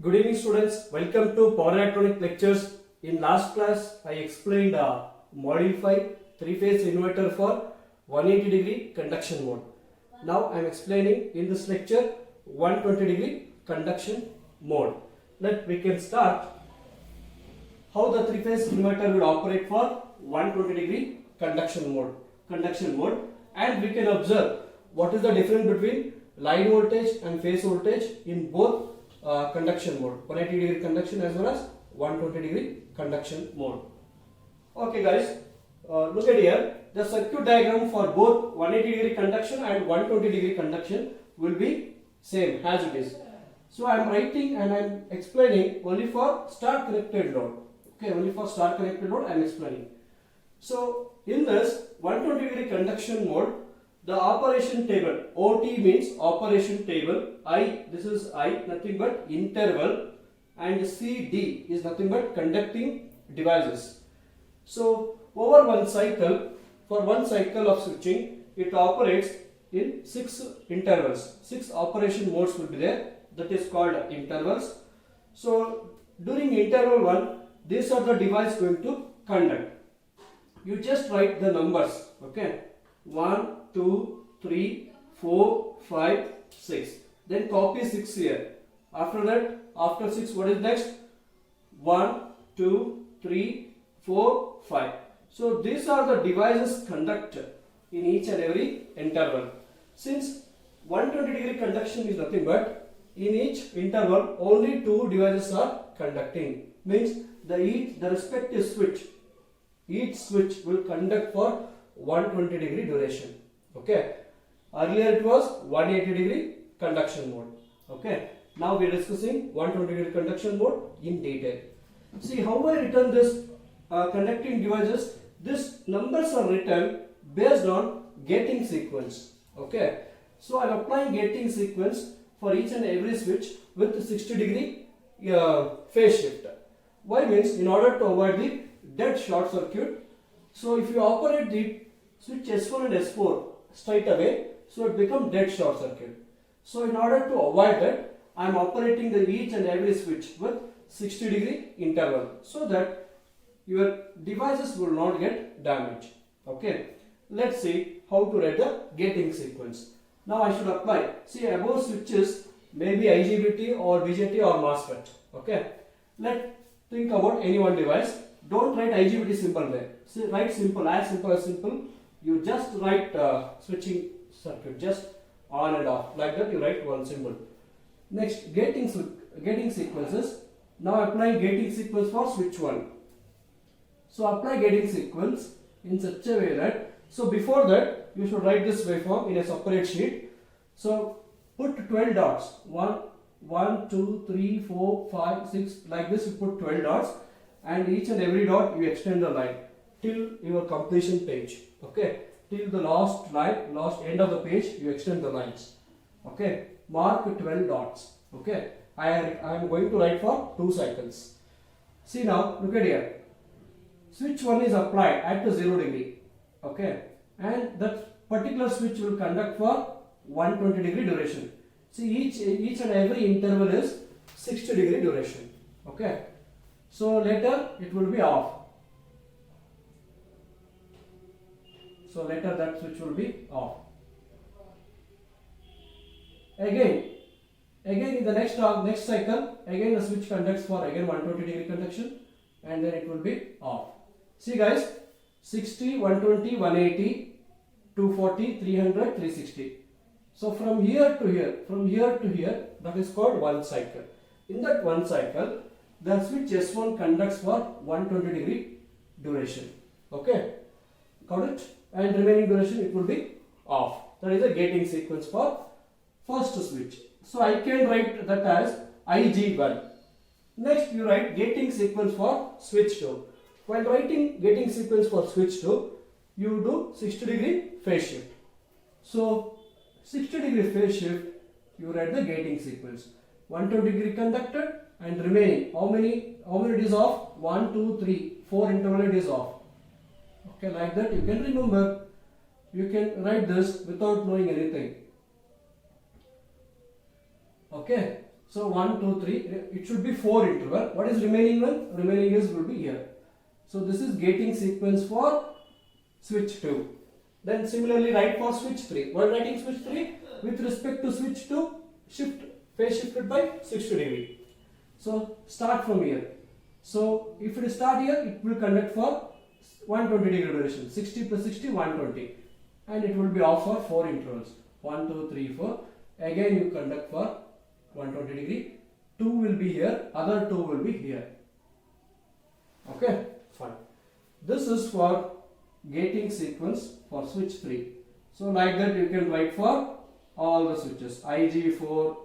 Good evening students, welcome to Power Electronic Lectures. In last class I explained module 5 three-phase inverter for 180 degree conduction mode. Now I am explaining in this lecture 120 degree conduction mode. Let we can start how the three-phase inverter will operate for 120 degree conduction mode, and we can observe what is the difference between line voltage and phase voltage in both conduction mode, 180 degree conduction as well as 120 degree conduction mode. Okay guys, look at here, the circuit diagram for both 180 degree conduction and 120 degree conduction will be same as it is. So I am writing and I am explaining only for star connected load. Okay, only for star connected load I am explaining. So in this 120 degree conduction mode, the operation table, OT means operation table, I, this is I, nothing but interval, and CD is nothing but conducting devices. So over one cycle, for one cycle of switching, it operates in 6 intervals. 6 operation modes will be there, that is called intervals. So during interval 1, these are the device going to conduct. You just write the numbers, okay? 1, 2, 3, 4, 5, 6. Then copy 6 here. After that, after 6, what is next? 1, 2, 3, 4, 5. So these are the devices conduct in each and every interval. Since 120 degree conduction is nothing but in each interval only 2 devices are conducting. Means the respective switch, each switch will conduct for 120 degree duration. Okay, earlier it was 180 degree conduction mode. Okay, now we are discussing 120 degree conduction mode in detail. See how I written this conducting devices. These numbers are written based on gating sequence. Okay, so I am applying gating sequence for each and every switch with 60 degree phase shift. Why means in order to avoid the dead short circuit. So if you operate the switch S1 and S4 straight away, so it becomes dead short circuit. So in order to avoid that, I am operating the each and every switch with 60 degree interval so that your devices will not get damaged. Okay, let's see how to write the gating sequence. Now I should apply, see above switches may be IGBT or BJT or MOSFET. Okay, let's think about any one device. Don't write IGBT symbol there. See, write simple as simple. You just write switching circuit, just on and off, like that you write one symbol. Next, gating sequences. Now applying gating sequence for switch 1. So apply gating sequence in such a way that, so before that you should write this waveform in a separate sheet. So put 12 dots, 1, 2, 3, 4, 5, 6, like this you put 12 dots, and each and every dot you extend the line till your completion page. Okay, till the last line, last end of the page you extend the lines. Okay, mark 12 dots. Okay, I am going to write for 2 cycles. See now, look at here. Switch 1 is applied at 0 degree. Okay, and that particular switch will conduct for 120 degree duration. See, each and every interval is 60 degree duration. Okay, so later it will be off. So later that switch will be off. Again in the next cycle, again the switch conducts for again 120 degree conduction, and then it will be off. See guys, 60, 120, 180, 240, 300, 360. So from here to here, that is called one cycle. In that one cycle, the switch S1 conducts for 120 degree duration. Okay, got it? And remaining duration it will be off. That is a gating sequence for first switch. So I can write that as IG1. Next you write gating sequence for switch 2. While writing gating sequence for switch 2, you do 60 degree phase shift. So 60 degree phase shift, you write the gating sequence. 120 degree conducted and remaining, how many it is off? 1, 2, 3, 4 interval it is off. Okay, like that you can remember. You can write this without knowing anything. Okay, So 1, 2, 3. It should be 4 interval. What is remaining one? Remaining is will be here. So this is gating sequence for switch 2. Then similarly write for switch 3. While writing switch 3, with respect to switch 2, phase shifted by 60 degree. So start from here. So if it start here, it will conduct for 120 degree duration. 60 plus 60, 120. And it will be off for 4 intervals. 1, 2, 3, 4. Again you conduct for 120 degree. 2 will be here, other 2 will be here. Okay, fine. This is for gating sequence for switch 3. So like that you can write for all the switches. IG4,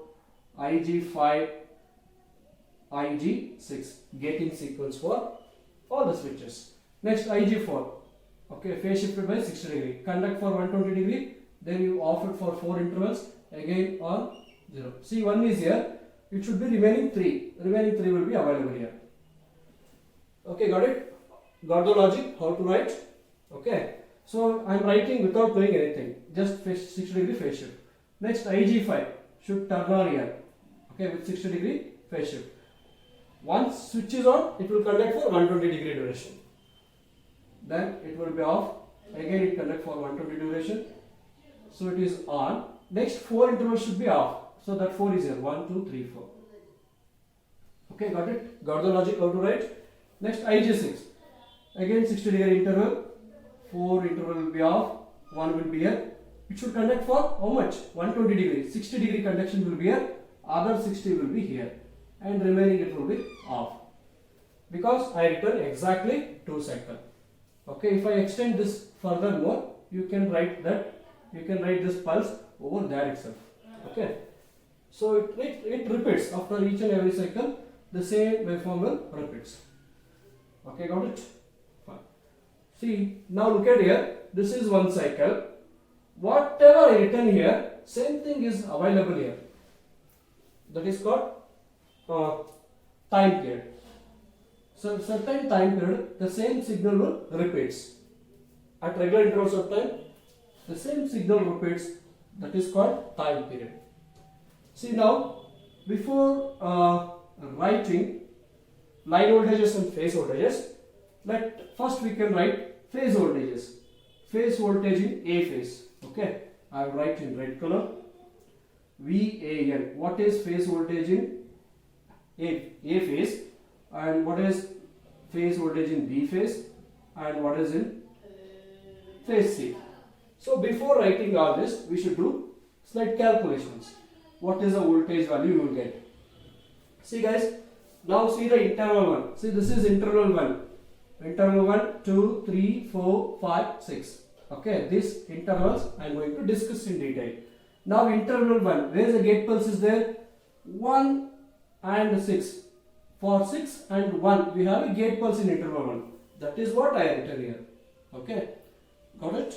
IG5, IG6. Gating sequence for all the switches. Next IG4. Okay, phase shifted by 60 degree. Conduct for 120 degree. Then you off it for 4 intervals. Again on 0. See, 1 is here. It should be remaining 3. Remaining 3 will be available here. Okay, got it? Got the logic? How to write? Okay. So I am writing without doing anything. Just 60 degree phase shift. Next IG5 should turn on here. Okay, with 60 degree phase shift. Once switch is on, it will conduct for 120 degree duration. Then it will be off. Again it conduct for 120 duration. So it is on. Next 4 intervals should be off. So that 4 is here. 1, 2, 3, 4. Okay, got it? Got the logic how to write? Next IG6. Again 60 degree interval. 4 interval will be off. 1 will be here. It should conduct for how much? 120 degree. 60 degree conduction will be here. Other 60 will be here. And remaining it will be off. Because I return exactly 2 cycles. Okay, if I extend this further more, you can write that, you can write this pulse over there itself. Okay, so it repeats after each and every cycle, the same waveform will repeats. Okay, got it? Fine. See, now look at here, this is 1 cycle. Whatever I written here, same thing is available here. That is called time period. So certain time period, the same signal will repeats. At regular intervals of time, the same signal repeats. That is called time period. See now, before writing line voltages and phase voltages, first we can write phase voltages. Phase voltage in A phase. Okay, I will write in red color. VAN. What is phase voltage in A phase? And what is phase voltage in B phase, and what is in phase C. So before writing all this, we should do slight calculations. What is the voltage value you will get? See guys, now see the interval 1. See, this is interval 1. Interval 1, 2, 3, 4, 5, 6. Okay, these intervals I am going to discuss in detail. Now interval 1, where is the gate pulse is there? 1 and 6. For 6 and 1, we have a gate pulse in interval 1. That is what I have written here. Okay, got it?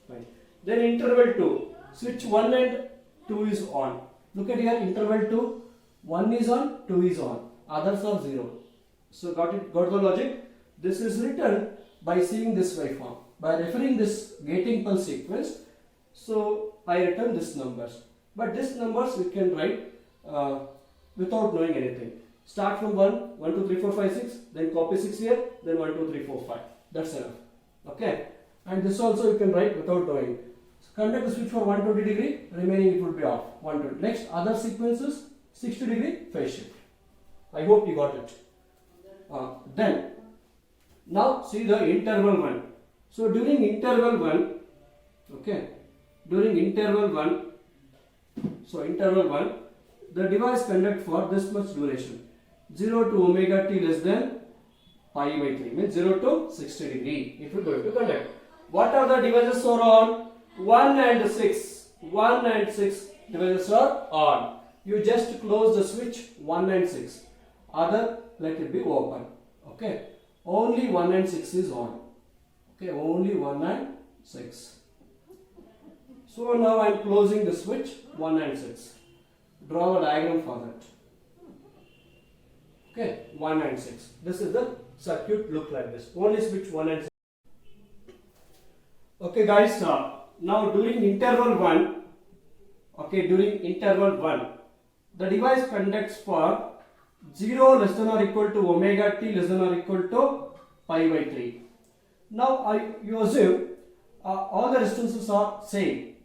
Fine. Then interval 2, switch 1 and 2 is on. Look at here, interval 2, 1 is on, 2 is on. Others are 0. So got it? Got the logic? This is written by seeing this waveform. By referring this gating pulse sequence, so I written these numbers. But these numbers we can write without knowing anything. Start from 1, 1, 2, 3, 4, 5, 6, then copy 6 here, then 1, 2, 3, 4, 5. That's enough. Okay. And this also you can write without knowing. So conduct the switch for 120 degree, remaining it will be off. 120. Next, other sequences, 60 degree phase shift. I hope you got it. Then, now see the interval 1. So during interval 1, okay, during interval 1, so interval 1, the device conduct for this much duration. 0 to omega t less than pi by 3, means 0 to 60 degree. It will going to conduct. What are the devices are on? 1 and 6. 1 and 6 devices are on. You just close the switch 1 and 6. Other let it be open. Okay. Only 1 and 6 is on. Okay. Only 1 and 6. So now I am closing the switch 1 and 6. Draw a diagram for that. Okay, 1 and 6. This is the circuit look like this. Only switch 1 and 6. Okay guys, now during interval 1, okay, during interval 1, the device conducts for 0 less than or equal to omega t less than or equal to pi by 3. Now you assume all the resistances are same.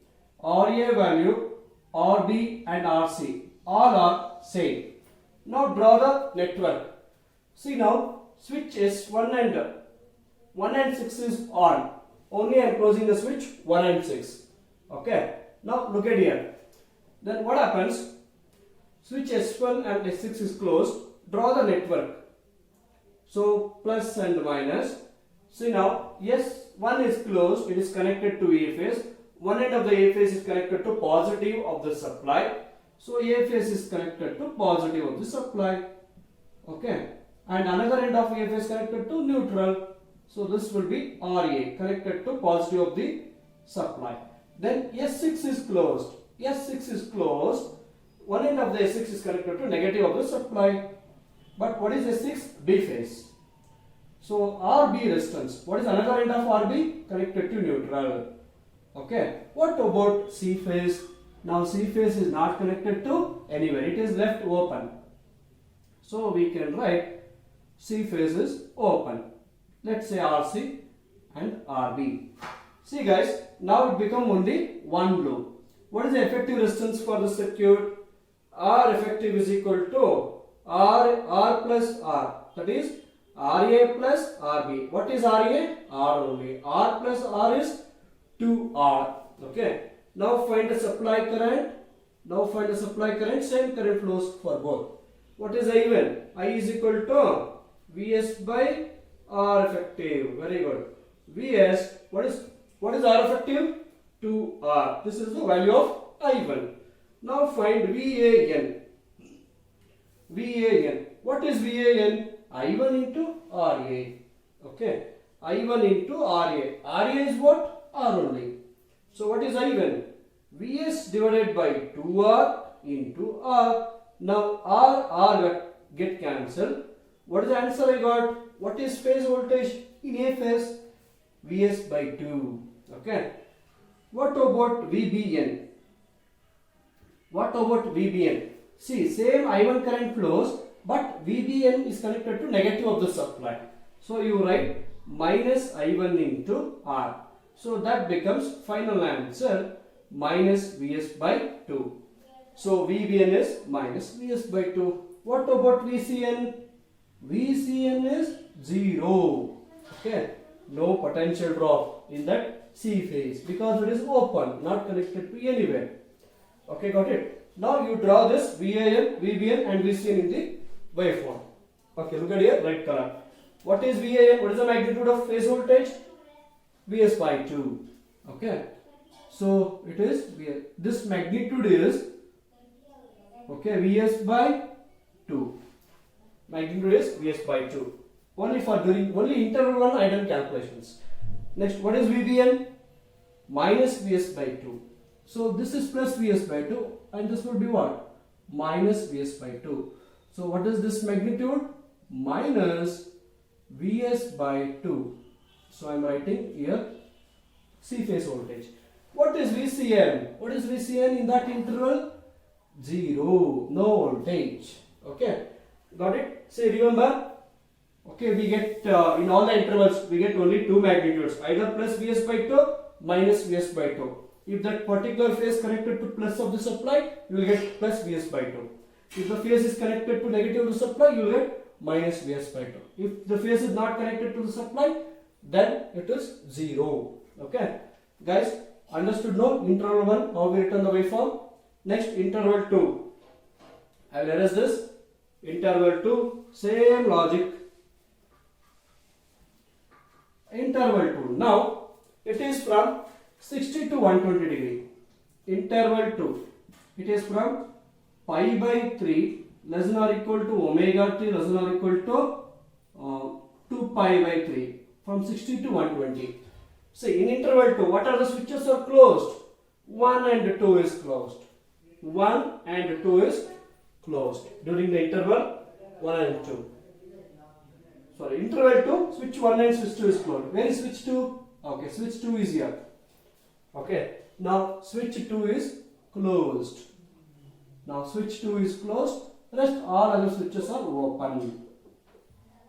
RA value, RB and RC all are same. Now draw the network. See now switch S1 and 1 and 6 is on. Only I am closing the switch 1 and 6. Okay. Now look at here. Then what happens? Switch S1 and S6 is closed. Draw the network. So plus and minus. See now S1 is closed. It is connected to A phase. One end of the A phase is connected to positive of the supply. So A phase is connected to positive of the supply. Okay. And another end of A phase connected to neutral. So this will be RA connected to positive of the supply. Then S6 is closed. S6 is closed. One end of the S6 is connected to negative of the supply. But what is S6? B phase. So RB resistance. What is another end of RB? Connected to neutral. Okay. What about C phase? Now C phase is not connected to anywhere. It is left open. So we can write C phase is open. Let's say RC and RB. See guys, now it become only one loop. What is the effective resistance for the circuit? R effective is equal to R plus R. That is RA plus RB. What is RA? R only. R plus R is 2R. Okay. Now find the supply current. Same current flows for both. What is I1? I is equal to Vs by R effective. Very good. Vs, what is R effective? 2R. This is the value of I1. Now find VAN. What is VAN? I1 into RA. Okay. I1 into RA. RA is what? R only. So what is I1? Vs divided by 2R into R. Now R get cancelled. What is the answer I got? What is phase voltage in A phase? Vs by 2. Okay. What about VBN? See, same I1 current flows, but VBN is connected to negative of the supply. So you write minus I1 into R. So that becomes final answer minus Vs by 2. So VBN is minus Vs by 2. What about VCN? VCN is 0. Okay. No potential drop in that C phase because it is open, not connected to anywhere. Okay, got it? Now you draw this VAN, VBN and VCN in the waveform. Okay, look at here, red color. What is VAN? What is the magnitude of phase voltage? Vs by 2. Okay. So it is, this magnitude is, okay, Vs by 2. Magnitude is Vs by 2. Only interval 1 I done calculations. Next, what is VBN? Minus Vs by 2. So this is plus Vs by 2 and this will be what? Minus Vs by 2. So what is this magnitude? Minus Vs by 2. So I am writing here C phase voltage. What is VCN? What is VCN in that interval? 0. No voltage. Okay. Got it? Say remember. Okay, we get in all the intervals we get only two magnitudes, either plus Vs by 2 minus Vs by 2. If that particular phase connected to plus of the supply, you will get plus Vs by 2. If the phase is connected to negative of the supply, you will get minus Vs by 2. If the phase is not connected to the supply, then it is 0. Okay, guys, understood now interval 1 how we written the waveform. Next, interval 2. I will erase this. Interval 2, same logic. Interval 2. Now it is from 60 to 120 degree. Interval 2. It is from pi by 3 less than or equal to omega t less than or equal to 2 pi by 3 from 60 to 120. See, in interval 2, what are the switches are closed? 1 and 2 is closed. 1 and 2 is closed during the interval 1 and 2. Sorry, interval 2, switch 1 and switch 2 is closed. Where is switch 2? Okay, switch 2 is here. Okay, now switch 2 is closed. Now switch 2 is closed. Rest all other switches are open.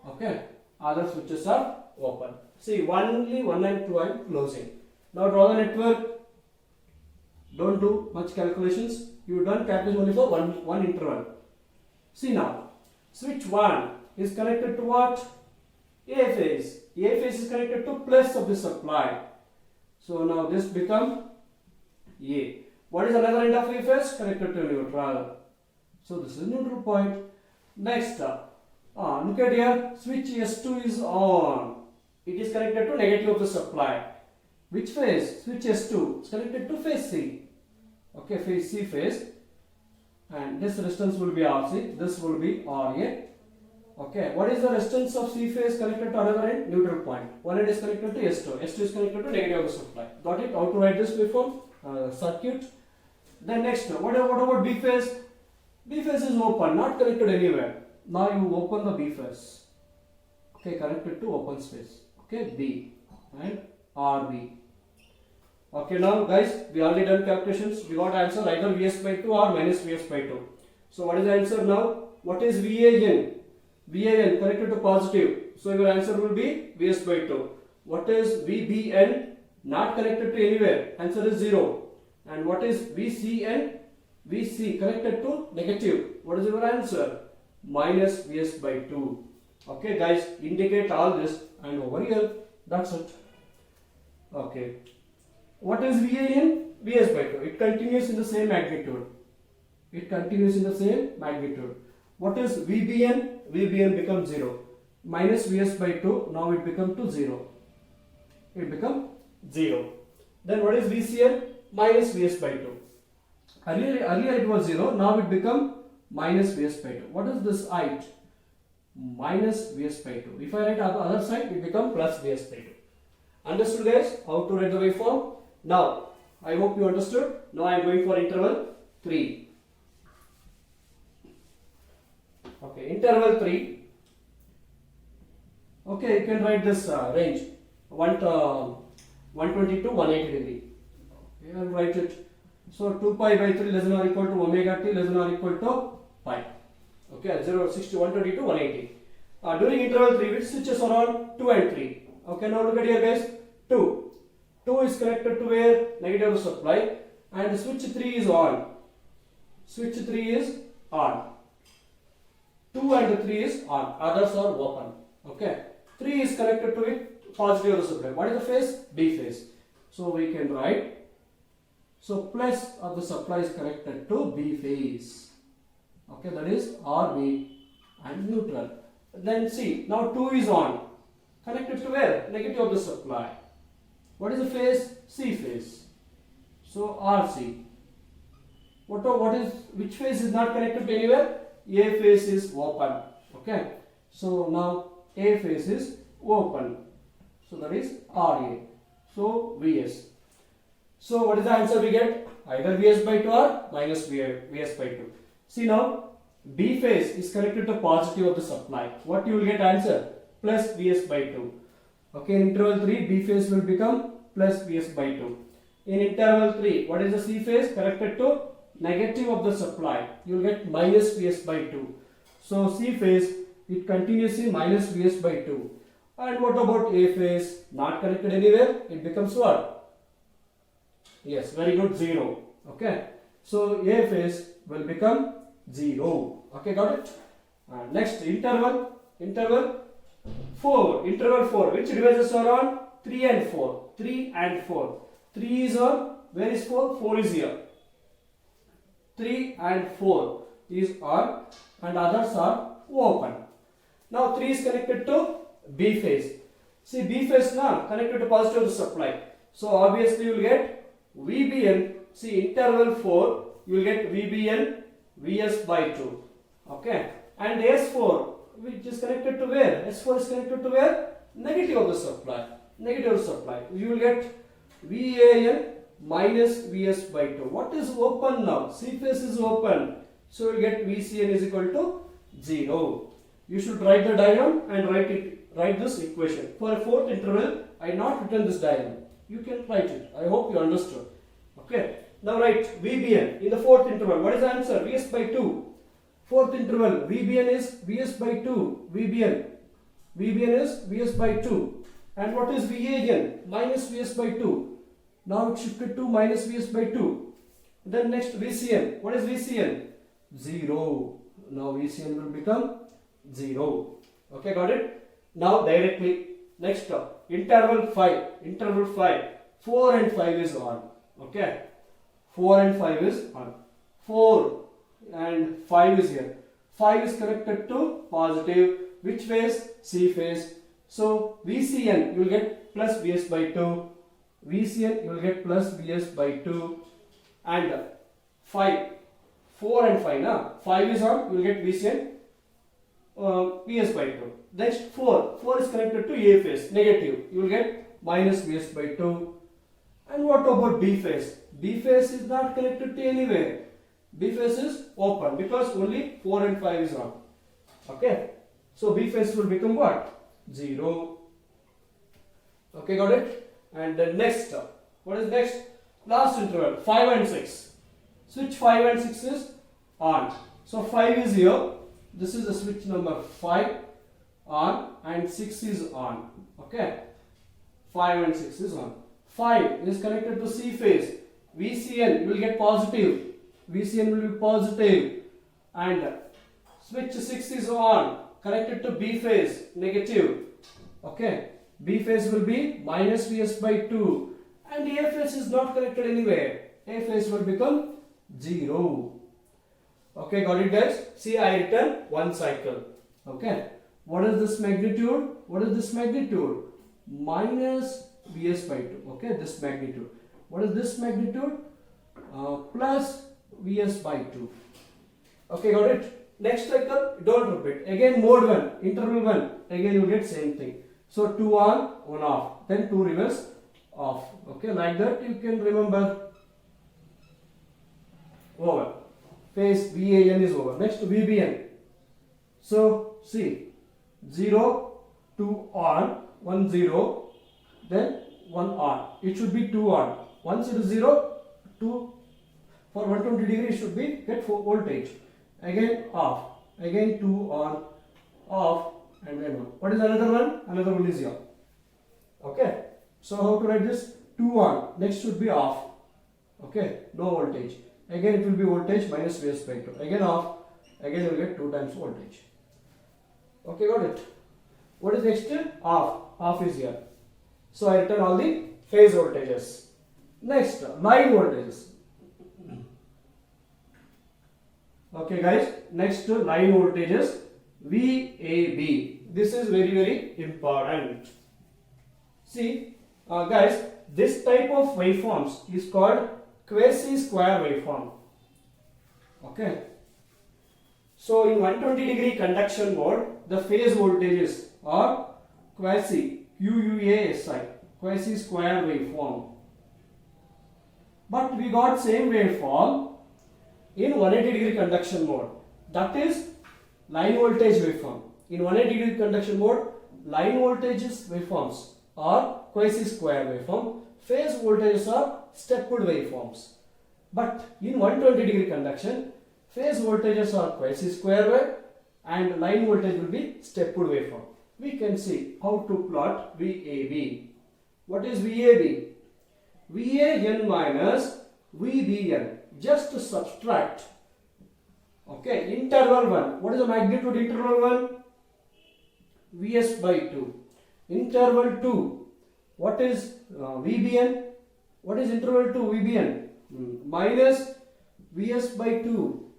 Okay, other switches are open. See, only 1 and 2 I am closing. Now draw the network. Don't do much calculations. You done calculation only for one interval. See now, switch 1 is connected to what? A phase. A phase is connected to plus of the supply. So now this become A. What is another end of A phase? Connected to neutral. So this is neutral point. Next, look at here. Switch S2 is on. It is connected to negative of the supply. Which phase? Switch S2 is connected to phase C. Okay, phase C phase. And this resistance will be RC. This will be RA. Okay, what is the resistance of C phase connected to another end? Neutral point. One end is connected to S2. S2 is connected to negative of the supply. Got it? How to write this before? Circuit. Then next, what about B phase? B phase is open, not connected anywhere. Now you open the B phase. Okay, connected to open space. Okay, B and RB. Okay, now guys, we already done calculations. We got answer either Vs by 2 or minus Vs by 2. So what is the answer now? What is VAN? VAN connected to positive. So your answer will be Vs by 2. What is VBN? Not connected to anywhere. Answer is 0. And what is VCN? VC connected to negative. What is your answer? Minus Vs by 2. Okay guys, indicate all this and over here. That's it. Okay. What is VAN? Vs by 2. It continues in the same magnitude. It continues in the same magnitude. What is VBN? VBN becomes 0. Minus Vs by 2. Now it becomes to 0. It becomes 0. Then what is VCN? Minus Vs by 2. Earlier it was 0. Now it becomes minus Vs by 2. What is this height? Minus Vs by 2. If I write on the other side, it becomes plus Vs by 2. Understood guys? How to write the waveform? Now, I hope you understood. Now I am going for interval 3. Okay, interval 3. Okay, you can write this range 120 to 180 degree. Okay, I'll write it. So 2 pi by 3 less than or equal to omega t less than or equal to pi. Okay, 0, 60, 120 to 180. During interval 3, which switches are on? 2 and 3. Okay, now look at here guys. 2. 2 is connected to where? Negative supply. And switch 3 is on. Switch 3 is on. 2 and 3 is on. Others are open. Okay. 3 is connected to it. Positive supply. What is the phase? B phase. So we can write. So plus of the supply is connected to B phase. Okay, that is RB and neutral. Then see, now 2 is on. Connected to where? Negative of the supply. What is the phase? C phase. So RC. Which phase is not connected to anywhere? A phase is open. Okay. So now A phase is open. So that is RA. So VS. So what is the answer we get? Either Vs by 2 or minus Vs by 2. See now, B phase is connected to positive of the supply. What you will get answer? Plus Vs by 2. Okay, in interval 3, B phase will become plus Vs by 2. In interval 3, what is the C phase? Connected to negative of the supply. You will get minus Vs by 2. So C phase, it continues in minus Vs by 2. And what about A phase? Not connected anywhere. It becomes what? Yes, very good, 0. Okay. So A phase will become 0. Okay, got it? And next, interval 4. Interval 4. Which devices are on? 3 and 4. 3 and 4. 3 is on. Where is 4? 4 is here. 3 and 4 is on and others are open. Now 3 is connected to B phase. See, B phase now connected to positive of the supply. So obviously you will get VBN. See, interval 4 you will get VBN Vs by 2. Okay. And S4 which is connected to where? S4 is connected to where? Negative of the supply. Negative of the supply. You will get VAN minus Vs by 2. What is open now? C phase is open. So you get VCN is equal to 0. You should write the diagram and write this equation. For a fourth interval, I not written this diagram. You can write it. I hope you understood. Okay. Now write VBN in the fourth interval. What is the answer? Vs by 2. Fourth interval, VBN is Vs by 2. VBN is Vs by 2. And what is VAN? Minus Vs by 2. Now it shifted to minus Vs by 2. Then next VCN. What is VCN? 0. Now VCN will become 0. Okay, got it? Now directly next interval 5. Interval 5. 4 and 5 is on. Okay. 4 and 5 is on. 4 and 5 is here. 5 is connected to positive. Which phase? C phase. So VCN you will get plus Vs by 2. VCN you will get plus Vs by 2. And 5. 4 and 5. Nah? 5 is on. You will get VCN Vs by 2. Next 4. 4 is connected to A phase. Negative. You will get minus Vs by 2. And what about B phase? B phase is not connected to anywhere. B phase is open because only 4 and 5 is on. Okay. So B phase will become what? 0. Okay, got it? And the next, what is next? Last interval, 5 and 6. Switch 5 and 6 is on. So 5 is here. This is the switch number 5 on and 6 is on. Okay. 5 and 6 is on. 5 is connected to C phase. VCN you will get positive. VCN will be positive. And switch 6 is on. Connected to B phase. Negative. Okay. B phase will be minus Vs by 2. And A phase is not connected anywhere. A phase will become 0. Okay, got it guys? See, I written one cycle. Okay. What is this magnitude? What is this magnitude? Minus Vs by 2. Okay, this magnitude. What is this magnitude? Plus Vs by 2. Okay, got it? Next cycle, don't repeat. Again mode 1, interval 1. Again you get same thing. So 2 on, 1 off. Then 2 reverse off. Okay, like that you can remember. Over. Phase VAN is over. Next VBN. So see, 0, 2 on, 1 0, then 1 on. It should be 2 on. Once it is 0, 2 for 120 degree it should be get voltage. Again off. Again 2 on, off, and then 1. What is another one? Another one is here. Okay. So how to write this? 2 on. Next should be off. Okay. No voltage. Again it will be voltage minus Vs by 2. Again off. Again you will get 2 times voltage. Okay, got it? What is next? Off. Off is here. So I return all the phase voltages. Next, line voltages. Okay guys, next line voltages VAB. This is very important. See guys, this type of waveforms is called quasi-square waveform. Okay. So in 120 degree conduction mode, the phase voltages are QUASI, quasi-square waveform. But we got same waveform in 180 degree conduction mode. That is line voltage waveform. In 180 degree conduction mode, line voltages waveforms are quasi-square waveform. Phase voltages are stepped waveforms. But in 120 degree conduction, phase voltages are quasi-square wave and line voltage will be stepped waveform. We can see how to plot VAB. What is VAB? VAN minus VBN. Just to subtract. Okay, interval 1. What is the magnitude interval 1? Vs by 2. Interval 2. What is VBN? What is interval 2 VBN? Minus Vs by 2.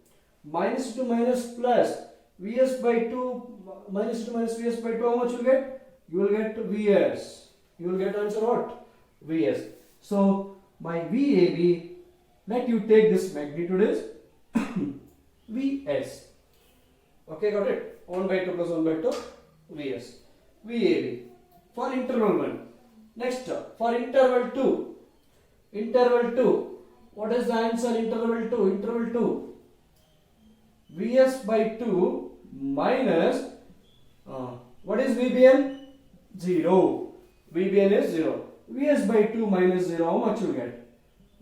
Minus to minus plus. Vs by 2 minus to minus Vs by 2. How much you will get? You will get Vs. You will get answer what? Vs. So my VAB, let you take this magnitude is Vs. Okay, got it? 1 by 2 plus 1 by 2 Vs. VAB for interval 1. Next, for interval 2. Interval 2. What is the answer? Interval 2. Interval 2. Vs by 2 minus what is VBN? 0. VBN is 0. Vs by 2 minus 0. How much you get?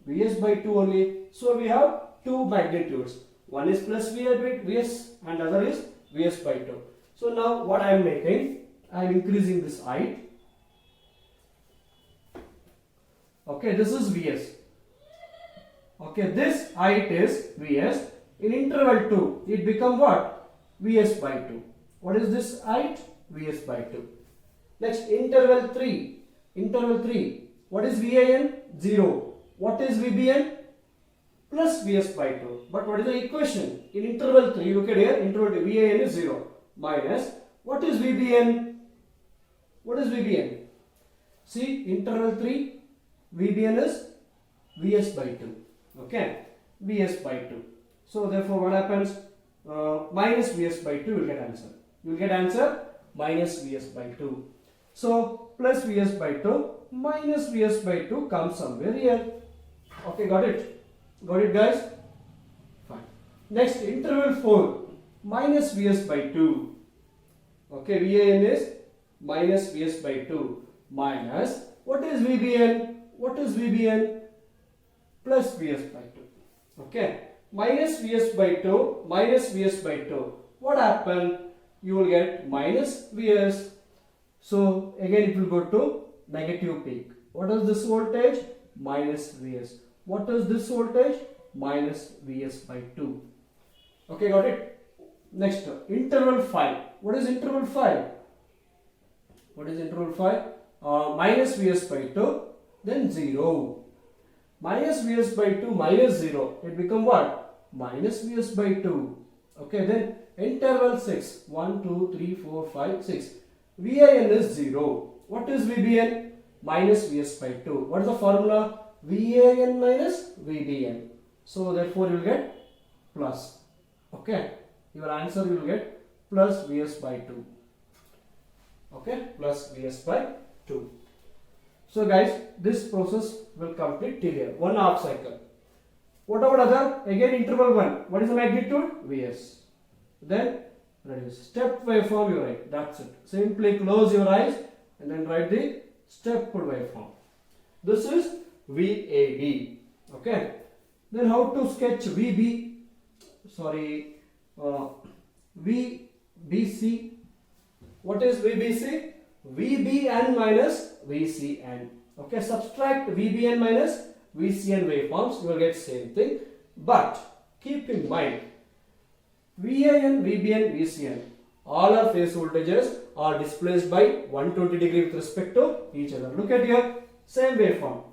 Vs by 2 only. So we have two magnitudes. One is plus Vs and other is Vs by 2. So now what I am making, I am increasing this height. Okay, this is Vs. Okay, this height is Vs. In interval 2, it become what? Vs by 2. What is this height? Vs by 2. Next, interval 3. Interval 3. What is Van? 0. What is Vbn? Plus Vs by 2. But what is the equation? In interval 3, look at here, interval 2, Van is 0. Minus, what is Vbn? What is Vbn? See, interval 3, Vbn is Vs by 2. Okay, Vs by 2. So therefore what happens? Minus Vs by 2 will get answer. You will get answer minus Vs by 2. So plus Vs by 2 minus Vs by 2 comes somewhere here. Okay, got it? Got it, guys? Fine. Next, interval 4 minus Vs by 2. Okay, Van is minus Vs by 2 minus, what is Vbn? What is Vbn? Plus Vs by 2. Okay, minus Vs by 2 minus Vs by 2. What happened? You will get minus Vs. So again it will go to negative peak. What is this voltage? Minus Vs. What is this voltage? Minus Vs by 2. Okay, got it? Next, interval 5. What is interval 5? What is interval 5? Minus Vs by 2, then 0. Minus Vs by 2 minus 0. It become what? Minus Vs by 2. Okay, then interval 6. 1, 2, 3, 4, 5, 6. Van is 0. What is Vbn? Minus Vs by 2. What is the formula? Van minus Vbn. So therefore you will get plus. Okay, your answer you will get plus Vs by 2. Okay, plus Vs by 2. So guys, this process will complete till here. 1 half cycle. What about other? Again interval 1. What is the magnitude? Vs. Then reduce. Step waveform you write. That's it. Simply close your eyes and then write the step waveform. This is VAB. Okay. Then how to sketch VB? Sorry, VBC. What is VBC? VBN minus VCN. Okay, subtract VBN minus VCN waveforms, you will get same thing. But keep in mind, VAN, VBN, VCN, all our phase voltages are displaced by 120 degree with respect to each other. Look at here, same waveform.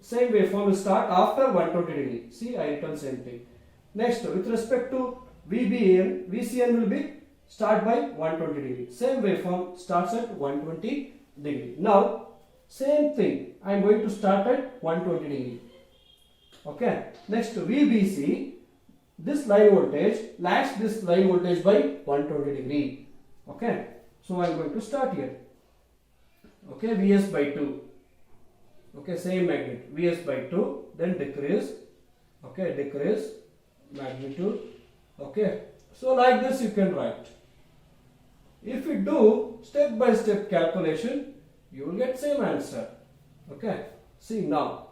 Same waveform will start after 120 degree. See, I written same thing. Next, with respect to VBN, VCN will be start by 120 degree. Same waveform starts at 120 degree. Now, same thing, I am going to start at 120 degree. Okay. Next, VBC, this line voltage lags this line voltage by 120 degree. Okay. So I am going to start here. Okay, Vs by 2. Okay, same magnitude. Vs by 2, then decrease. Okay, decrease magnitude. Okay. So like this you can write. If you do step by step calculation, you will get same answer. Okay. See now.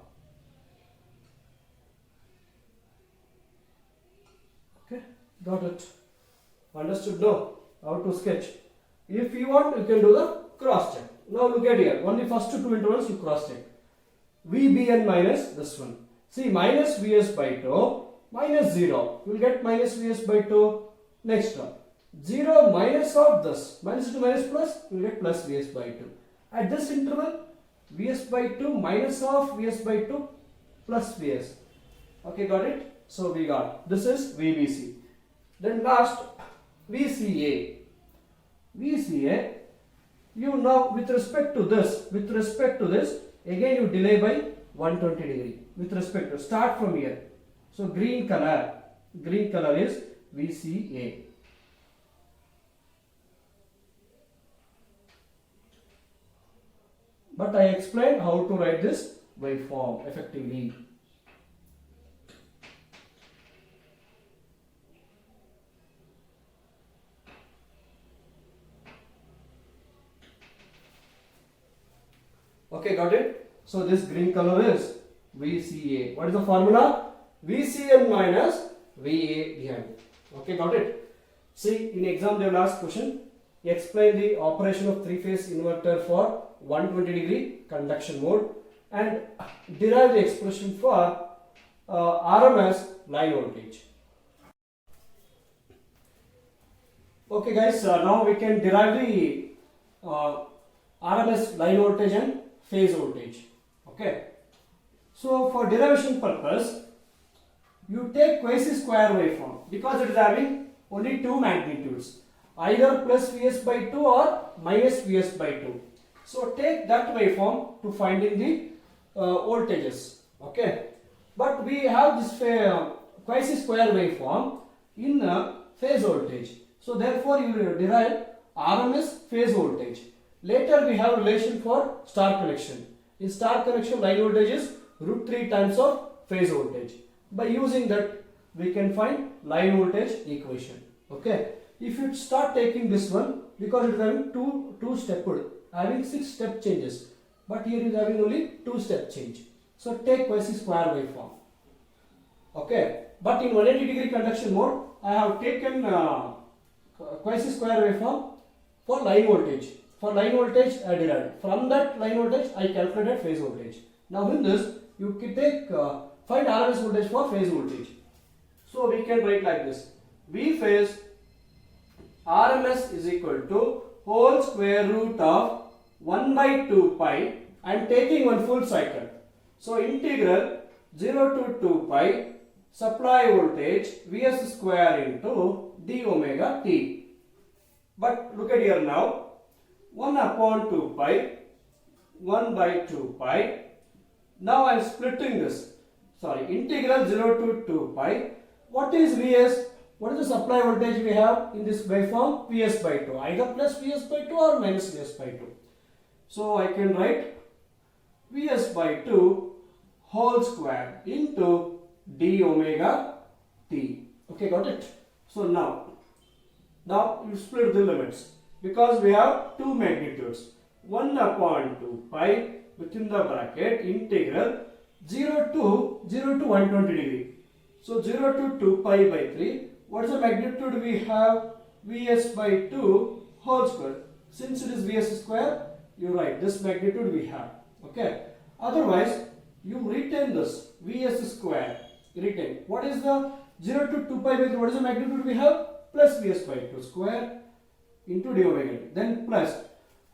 Okay. Got it. Understood now how to sketch. If you want, you can do the cross check. Now look at here. Only first two intervals you cross check. VBN minus this one. See, minus Vs by 2 minus 0. You will get minus Vs by 2. Next one. 0 minus of this. Minus to minus plus, you will get plus Vs by 2. At this interval, Vs by 2 minus of Vs by 2 plus Vs. Okay, got it? So we got. This is VBC. Then last, VCA. VCA, you now with respect to this, again you delay by 120 degree. With respect to, start from here. So green color is VCA. But I explained how to write this waveform effectively. Okay, got it? So this green color is VCA. What is the formula? VCN minus VAN. Okay, got it? See, in exam they will ask question. Explain the operation of three-phase inverter for 120 degree conduction mode and derive the expression for RMS line voltage. Okay guys, now we can derive the RMS line voltage and phase voltage. Okay. So for derivation purpose, you take quasi-square waveform because it is having only two magnitudes, either plus Vs by 2 or minus Vs by 2. So take that waveform to finding the voltages. Okay. But we have this quasi-square waveform in phase voltage. So therefore you will derive RMS phase voltage. Later we have relation for star connection. In star connection, line voltage is √3 times of phase voltage. By using that we can find line voltage equation. Okay. If you start taking this one, because it is having two step, having 6 step changes, but here is having only 2 step change. So take quasi-square waveform. Okay. But in 180 degree conduction mode, I have taken quasi-square waveform for line voltage. For line voltage I derived. From that line voltage I calculated phase voltage. Now in this you can take find RMS voltage for phase voltage. So we can write like this. V phase RMS is equal to whole square root of 1 by 2 pi. I am taking one full cycle. So integral 0 to 2 pi supply voltage Vs square into d omega t. But look at here now. 1 upon 2 pi, 1 by 2 pi. Now I am splitting this. Sorry, integral 0 to 2 pi. What is Vs? What is the supply voltage we have in this waveform? Vs by 2. Either plus Vs by 2 or minus Vs by 2. So I can write Vs by 2 whole square into d omega t. Okay, got it? So now you split the limits. Because we have two magnitudes, 1 upon 2 pi within the bracket integral 0 to 120 degree. So 0 to 2 pi by 3. What is the magnitude we have? Vs by 2 whole square. Since it is Vs square, you write this magnitude we have. Okay. Otherwise, you retain this Vs square. Retain. What is the 0 to 2 pi by 3? What is the magnitude we have? Plus Vs by 2 square into d omega t. Then plus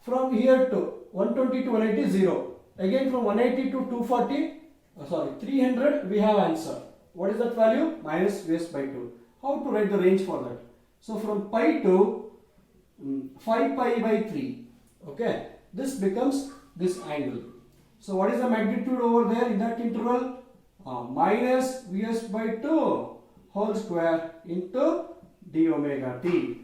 from here to 120 to 180 0. Again from 180 to 240, 300 we have answer. What is that value? Minus Vs by 2. How to write the range for that? So from pi to 5 pi by 3. Okay. This becomes this angle. So what is the magnitude over there in that interval? Minus Vs by 2 whole square into d omega t.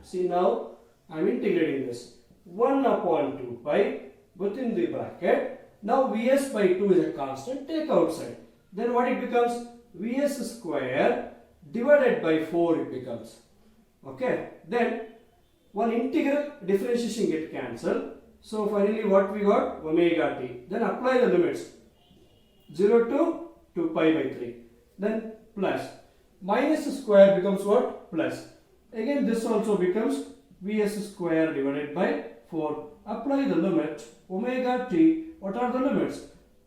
See now I am integrating this 1 upon 2 pi within the bracket. Now Vs by 2 is a constant, take outside. Then what it becomes? Vs square divided by 4 it becomes. Okay. Then one integral differentiation get cancelled. So finally what we got? Omega t. Then apply the limits 0 to 2 pi by 3. Then plus minus square becomes what? Plus. Again this also becomes Vs square divided by 4. Apply the limit omega t. What are the limits?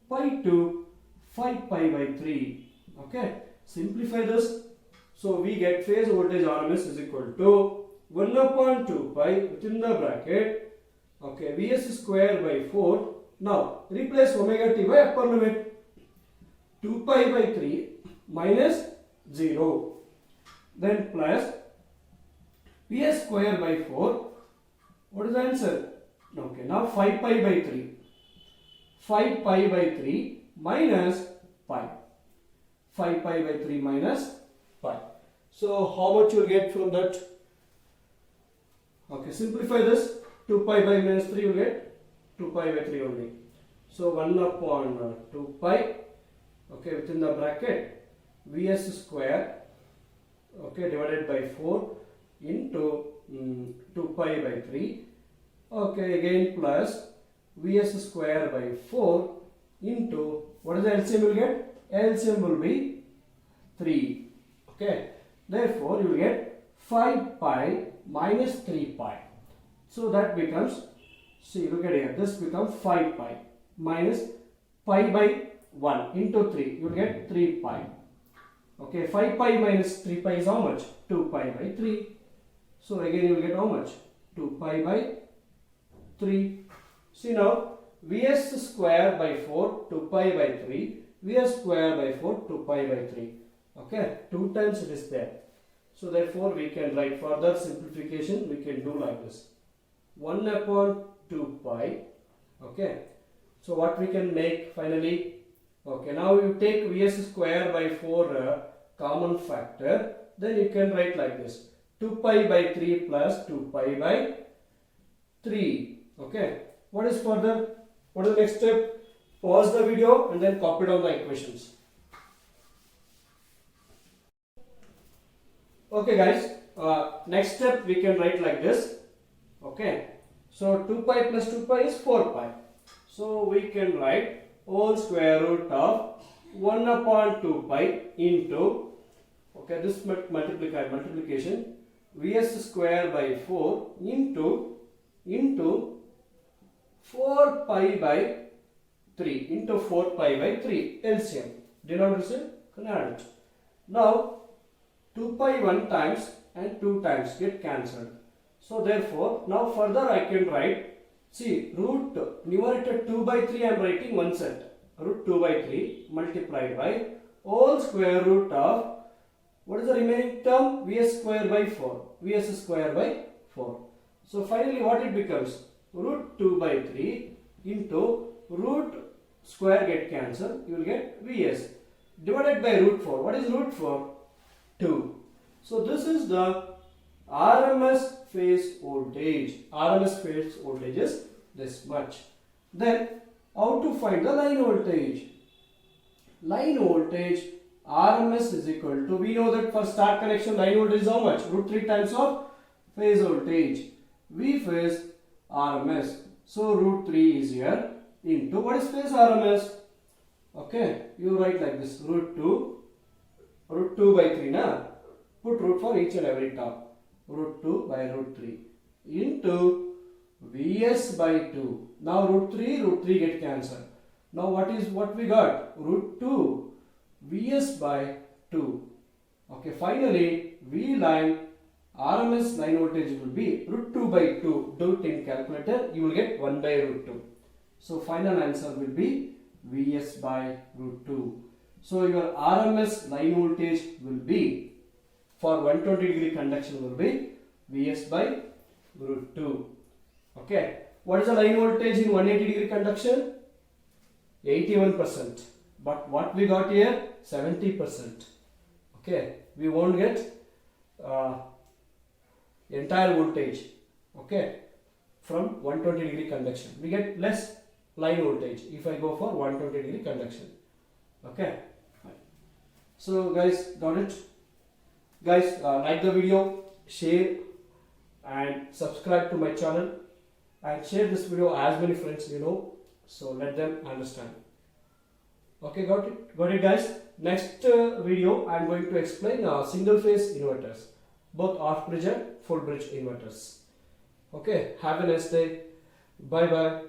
Pi to 5 pi by 3. Okay. Simplify this. So we get phase voltage RMS is equal to 1 upon 2 pi within the bracket. Okay. Vs square by 4. Now replace omega t by upper limit 2 pi by 3 minus 0. Then plus Vs square by 4. What is the answer? Okay, now 5 pi by 3. 5 pi by 3 minus pi. 5 pi by 3 minus pi. So how much you will get from that? Okay, simplify this. 2 pi by minus 3 you will get 2 pi by 3 only. So 1 upon 2 pi. Okay, within the bracket Vs square. Okay, divided by 4 into 2 pi by 3. Okay, again plus Vs square by 4 into What is the LCM you will get? LCM will be 3. Okay. Therefore, you will get 5 pi minus 3 pi. So that becomes, see, look at here, this becomes 5 pi minus pi by 1 into 3. You will get 3 pi. Okay, 5 pi minus 3 pi is how much? 2 pi by 3. So again you will get how much? 2 pi by 3. See now, Vs square by 4, 2 pi by 3. Vs square by 4, 2 pi by 3. Okay, 2 times it is there. So therefore we can write further simplification, we can do like this. 1 upon 2 pi. Okay, so what we can make finally? Okay, now you take Vs square by 4 common factor, then you can write like this. 2 pi by 3 plus 2 pi by 3. Okay, what is further? What is the next step? Pause the video and then copy down the equations. Okay guys, next step we can write like this. Okay, so 2 pi plus 2 pi is 4 pi. So we can write whole square root of 1 upon 2 pi into, okay, this multiplication, Vs square by 4 into 4 pi by 3 into 4 pi by 3 LCM. Denominator can add it. Now 2 pi 1 times and 2 times get cancelled. So therefore now further I can write, see, root numerator 2 by 3 I am writing one set. Root 2 by 3 multiplied by whole square root of, what is the remaining term? Vs square by 4. Vs square by 4. So finally what it becomes? Root 2 by 3 into root square get cancelled. You will get Vs divided by root 4. What is root 4? 2. So this is the RMS phase voltage. RMS phase voltage is this much. Then how to find the line voltage? Line voltage RMS is equal to, we know that for star connection line voltage is how much? Root 3 times of phase voltage. V phase RMS. So root 3 is here into, what is phase RMS? Okay, you write like this, root 2 by 3 na? Put root for each and every term. Root 2 by root 3 into Vs by 2. Now root 3 get cancelled. Now what we got? Root 2 Vs by 2. Okay, finally V line RMS line voltage will be root 2 by 2. Do it in calculator, you will get 1 by root 2. So final answer will be Vs by root 2. So your RMS line voltage will be, for 120 degree conduction will be Vs by root 2. Okay, what is the line voltage in 180 degree conduction? 81%. But what we got here? 70%. Okay, we won't get entire voltage. Okay, from 120 degree conduction. We get less line voltage if I go for 120 degree conduction. Okay. So guys, got it? Guys, like the video, share and subscribe to my channel and share this video as many friends you know, so let them understand. Okay, got it guys. Next video I am going to explain single phase inverters, both off bridge and full bridge inverters. Okay, have a nice day. Bye bye.